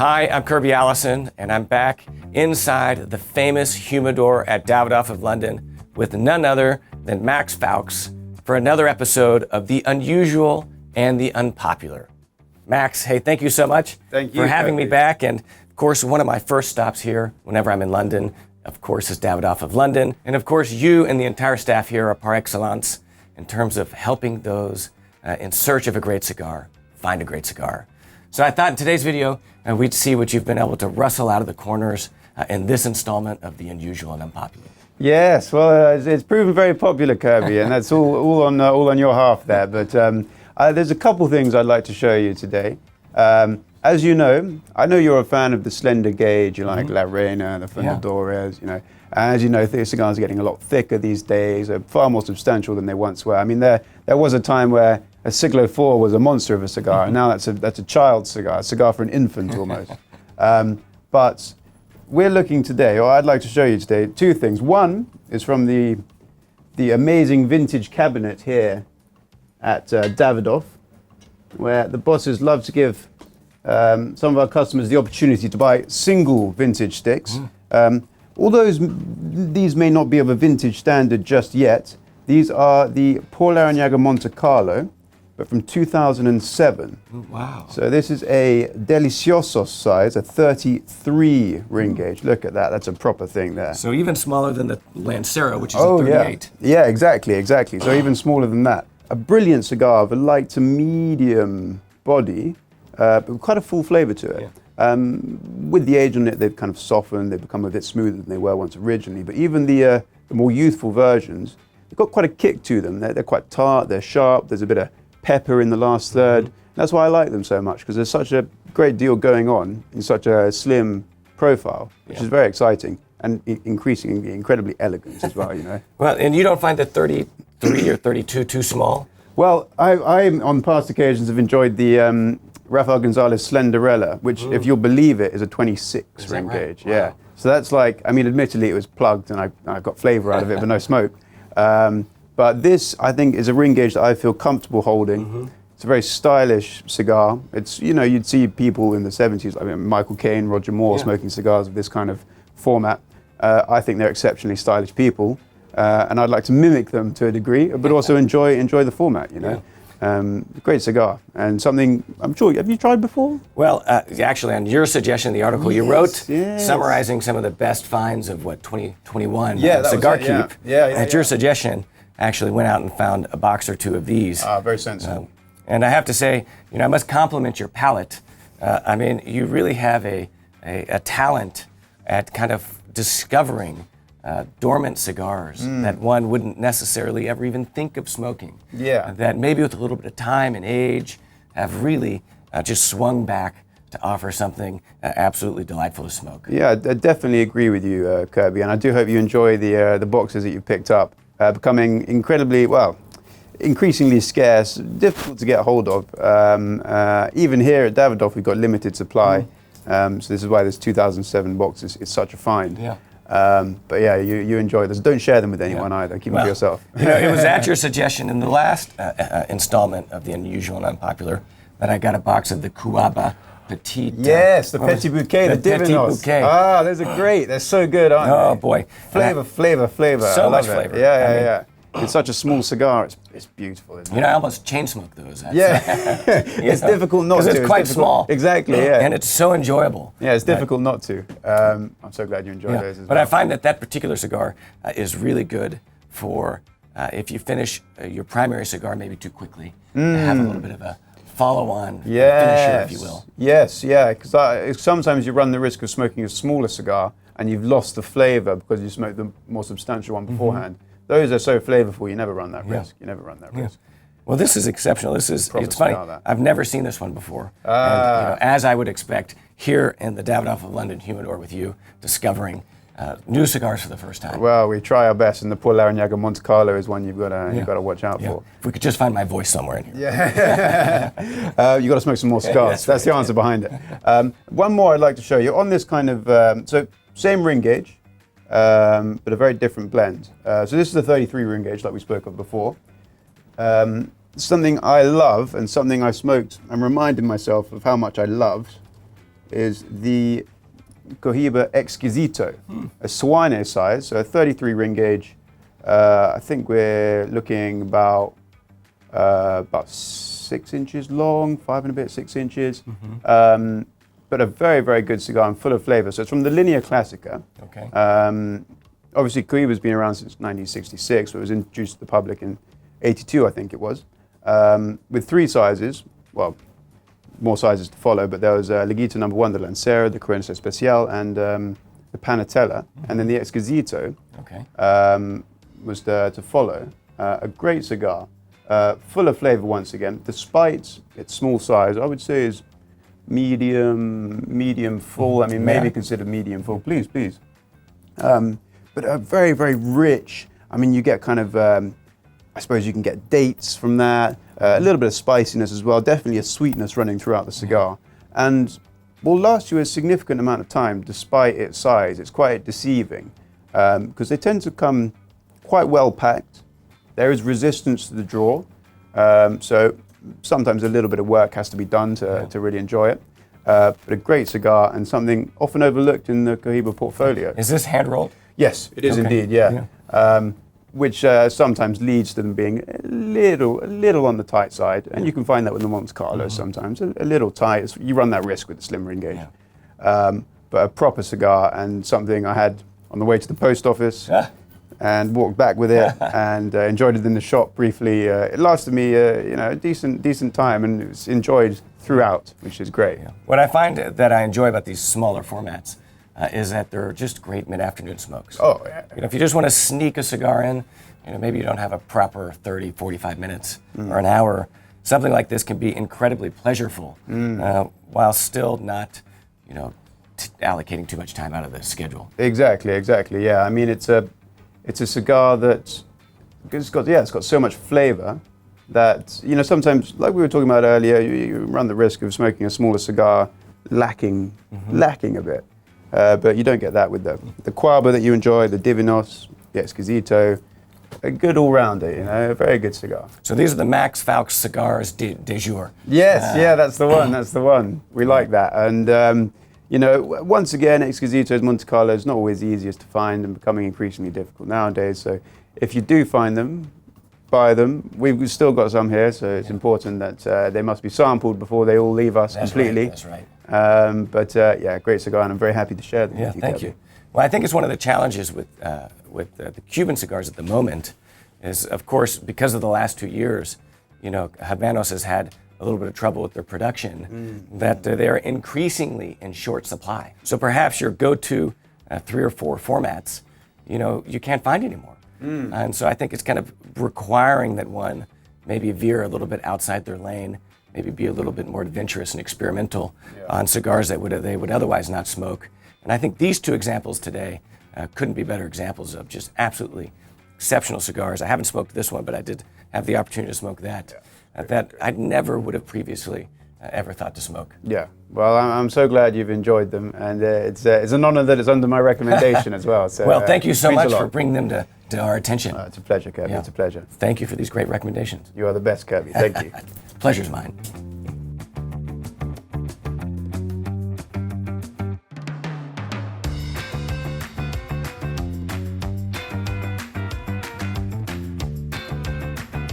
Hi, I'm Kirby Allison, and I'm back inside the famous Humidor at Davidoff of London with none other than Max Foulkes for another episode of The Unusual and the Unpopular. Max, hey, thank you so much for having me back. And of course, one of my first stops here whenever I'm in London, of course, is Davidoff of London. And of course, you and the entire staff here are par excellence in terms of helping those in search of a great cigar find a great cigar. So I thought in today's video, we'd see what you've been able to rustle out of the corners in this installment of The Unusual and Unpopular. Yes, well, it's proven very popular, Kirby, and that's all on your half there. But there's a couple things I'd like to show you today. As you know, I know you're a fan of the slender gauge. You like Larrañaga, the Humidores, you know. As you know, the cigars are getting a lot thicker these days, far more substantial than they once were. I mean, there was a time where a Siglo 4 was a monster of a cigar, and now that's a child cigar, a cigar for an infant almost. But we're looking today, or I'd like to show you today, two things. One is from the amazing vintage cabinet here at Davidoff, where the bosses love to give some of our customers the opportunity to buy single vintage sticks. Although these may not be of a vintage standard just yet, these are the Larrañaga Montecarlos, but from 2007. Wow. So this is a Deliciosos size, a 33 ring gauge. Look at that, that's a proper thing there. So even smaller than the Lancero, which is a 38. Yeah, exactly. So even smaller than that. A brilliant cigar of a light to medium body, but quite a full flavor to it. With the age on it, they've kind of softened, they've become a bit smoother than they were once originally. But even the more youthful versions, they've got quite a kick to them. They're quite tart, they're sharp, there's a bit of pepper in the last third. That's why I like them so much, because there's such a great deal going on in such a slim profile, which is very exciting and increasingly incredibly elegant as well, you know. Well, and you don't find the 33 or 32 too small? Well, I on past occasions have enjoyed the Rafael Gonzalez Slenderella, which, if you'll believe it, is a 26 ring gauge. Wow. Yeah. So that's like, I mean, admittedly it was plugged and I got flavor out of it, but no smoke. But this, I think, is a ring gauge that I feel comfortable holding. It's a very stylish cigar. It's, you know, you'd see people in the 70s, I mean, Michael Caine, Roger Moore smoking cigars of this kind of format. I think they're exceptionally stylish people. And I'd like to mimic them to a degree, but also enjoy the format, you know. Great cigar, and something I'm sure, have you tried before? Well, actually, on your suggestion in the article you wrote, summarizing some of the best finds of 2021 Cigar Keep. At your suggestion, I actually went out and found a box or two of these. Very sensible. And I have to say, you know, I must compliment your palate. I mean, you really have a talent at kind of discovering dormant cigars that one wouldn't necessarily ever even think of smoking. That maybe with a little bit of time and age have really just swung back to offer something absolutely delightful to smoke. Yeah, I definitely agree with you, Kirby, and I do hope you enjoy the boxes that you picked up. Becoming increasingly scarce, difficult to get hold of. Even here at Davidoff, we've got limited supply. So this is why this 2007 box is such a find. But yeah, you enjoy this. Don't share them with anyone either. Keep them for yourself. You know, it was at your suggestion in the last installment of The Unusual and Unpopular that I got a box of the Cohiba Petit. Yes, the Petit Bouquet, the Davidoff. Ah, those are great. They're so good, aren't they? Oh boy. Flavor. So much flavor. Yeah. It's such a small cigar. It's beautiful, isn't it? You know, I almost chain smoked those. It's difficult not to. Because it's quite small. Exactly, yeah. And it's so enjoyable. Yeah, it's difficult not to. I'm so glad you enjoyed those as well. But I find that particular cigar is really good for if you finish your primary cigar maybe too quickly, to have a little bit of a follow-on finisher, if you will. Yes, yeah, because sometimes you run the risk of smoking a smaller cigar and you've lost the flavor because you smoked the more substantial one beforehand. Those are so flavorful, you never run that risk. You never run that risk. Well, this is exceptional. It's funny. I've never seen this one before. And, you know, as I would expect, here in the Davidoff of London Humidor with you, discovering new cigars for the first time. Well, we try our best, and the Larrañaga Montecarlos is one you've got to watch out for. If we could just find my voice somewhere in here. You got to smoke some more cigars. That's the answer behind it. One more I'd like to show you on this kind of so same ring gauge, but a very different blend. So this is the 33 ring gauge like we spoke of before. Something I love and something I smoked. I'm reminding myself of how much I loved is the Cohiba Exquisito, a Suane size, so a 33 ring gauge. I think we're looking about 6 inches long, 5 and a bit, 6 inches. But a very, very good cigar and full of flavor. So it's from the Linea Classica. Okay. Obviously, Cohiba's been around since 1966, but it was introduced to the public in 82, I think it was, with 3 sizes. Well, more sizes to follow, but there was Leguito number 1, the Lancero, the Cohiba Especial, and the Panatella, and then the Exquisito was to follow. A great cigar, full of flavor once again, despite its small size. I would say is medium full. I mean, maybe considered medium full. Please. But a very, very rich. I mean, you get kind of, I suppose you can get dates from that, a little bit of spiciness as well, definitely a sweetness running throughout the cigar. And will last you a significant amount of time despite its size. It's quite deceiving because they tend to come quite well packed. There is resistance to the draw. So sometimes a little bit of work has to be done to really enjoy it. But a great cigar and something often overlooked in the Cohiba portfolio. Is this hand rolled? Yes, it is indeed, yeah. Which sometimes leads to them being a little on the tight side. And you can find that with the Montecarlos sometimes, a little tight. You run that risk with the slim ring gauge. But a proper cigar and something I had on the way to the post office. And walked back with it and enjoyed it in the shop briefly. It lasted me, a decent time, and it was enjoyed throughout, which is great. What I find that I enjoy about these smaller formats is that they're just great mid-afternoon smokes. Oh, yeah. If you just want to sneak a cigar in, maybe you don't have a proper 30, 45 minutes or an hour, something like this can be incredibly pleasureful while still not, allocating too much time out of the schedule. Exactly. Yeah, I mean, it's a cigar that it's got so much flavor that sometimes, like we were talking about earlier, you run the risk of smoking a smaller cigar lacking a bit. But you don't get that with the Cohiba that you enjoy, the Davidoff, the Exquisito. A good all-rounder, a very good cigar. So these are the Max Foulkes Cigars de jour. Yes, that's the one. We like that. And once again, Exquisitos, Montecarlos, not always the easiest to find and becoming increasingly difficult nowadays. So if you do find them, buy them. We've still got some here, so it's important that they must be sampled before they all leave us completely. That's right. But great cigar, and I'm very happy to share them with you. Thank you. Well, I think it's one of the challenges with the Cuban cigars at the moment is, of course, because of the last 2 years, Habanos has had a little bit of trouble with their production, that they're increasingly in short supply. So perhaps your go-to 3 or 4 formats, you can't find anymore. And so I think it's kind of requiring that one maybe veer a little bit outside their lane, maybe be a little bit more adventurous and experimental on cigars that they would otherwise not smoke. And I think these 2 examples today couldn't be better examples of just absolutely exceptional cigars. I haven't smoked this one, but I did have the opportunity to smoke that. That I never would have previously ever thought to smoke. Yeah, well, I'm so glad you've enjoyed them, and it's an honor that it's under my recommendation as well. So, well, thank you so much for bringing them to our attention. It's a pleasure, Kirby. It's a pleasure. Thank you for these great recommendations. You are the best, Kirby. Thank you. Pleasure's mine.